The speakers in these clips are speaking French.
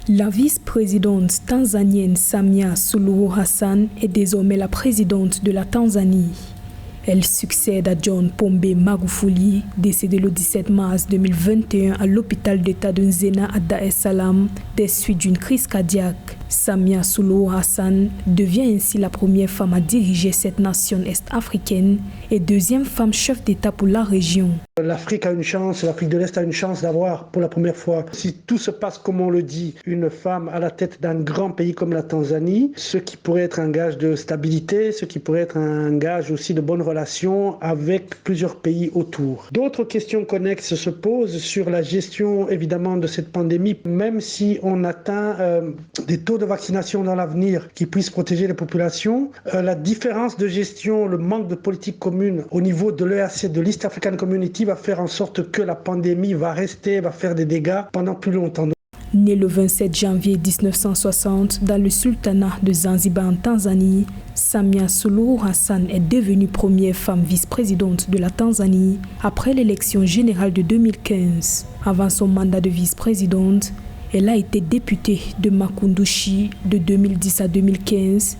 La vice-présidente tanzanienne Samia Suluhu Hassan est désormais la présidente de la Tanzanie. Elle succède à John Pombe Magufuli, décédé le 17 mars 2021 à l'hôpital d'État de Nzena à Dar es Salaam des suites d'une crise cardiaque. Samia Suluhu Hassan devient ainsi la première femme à diriger cette nation est-africaine et deuxième femme chef d'État pour la région. L'Afrique a une chance, l'Afrique de l'Est a une chance d'avoir pour la première fois, si tout se passe comme on le dit, une femme à la tête d'un grand pays comme la Tanzanie, ce qui pourrait être un gage de stabilité, ce qui pourrait être un gage aussi de bonnes relations avec plusieurs pays autour. D'autres questions connexes se posent sur la gestion évidemment de cette pandémie, même si on atteint des taux de vaccination dans l'avenir qui puissent protéger les populations. La différence de gestion, le manque de politique commune au niveau de l'EAC, de l'East African Community, va faire en sorte que la pandémie va faire des dégâts pendant plus longtemps. Née le 27 janvier 1960 dans le sultanat de Zanzibar en Tanzanie, Samia Suluhu Hassan est devenue première femme vice-présidente de la Tanzanie après l'élection générale de 2015. Avant son mandat de vice-présidente, elle a été députée de Makunduchi de 2010 à 2015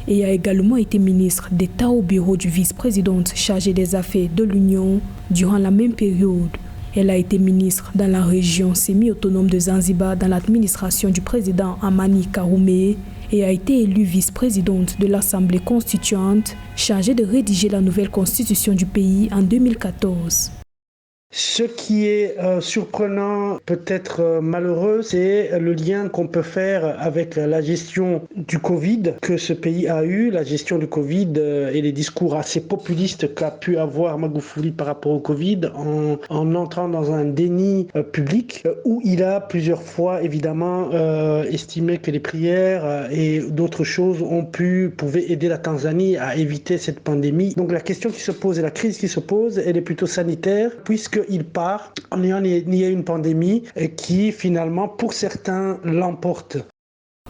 et a également été ministre d'État au bureau du vice-présidente chargée des affaires de l'Union durant la même période. Elle a été ministre dans la région semi-autonome de Zanzibar dans l'administration du président Amani Karume et a été élue vice-présidente de l'Assemblée constituante chargée de rédiger la nouvelle constitution du pays en 2014. Ce qui est surprenant, peut-être malheureux, c'est le lien qu'on peut faire avec la gestion du Covid que ce pays a eu, la gestion du Covid et les discours assez populistes qu'a pu avoir Magufuli par rapport au Covid en entrant dans un déni public où il a plusieurs fois évidemment estimé que les prières et d'autres choses pouvaient aider la Tanzanie à éviter cette pandémie. Donc la question qui se pose et la crise qui se pose, elle est plutôt sanitaire puisque il part en ayant nié une pandémie qui finalement pour certains l'emporte.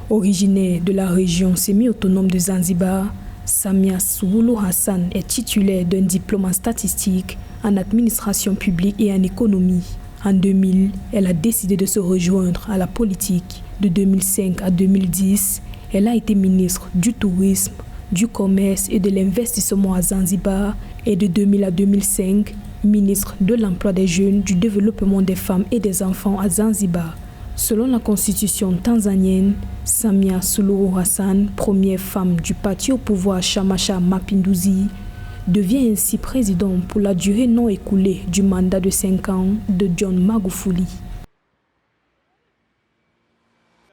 Originaire de la région semi-autonome de Zanzibar, Samia Suluhu Hassan est titulaire d'un diplôme en statistique, en administration publique et en économie. En 2000, elle a décidé de se rejoindre à la politique. De 2005 à 2010, elle a été ministre du Tourisme, du Commerce et de l'Investissement à Zanzibar et de 2000 à 2005, ministre de l'Emploi des Jeunes, du Développement des Femmes et des Enfants à Zanzibar. Selon la constitution tanzanienne, Samia Suluhu Hassan, première femme du parti au pouvoir Chama cha Mapinduzi, devient ainsi président pour la durée non écoulée du mandat de 5 ans de John Magufuli.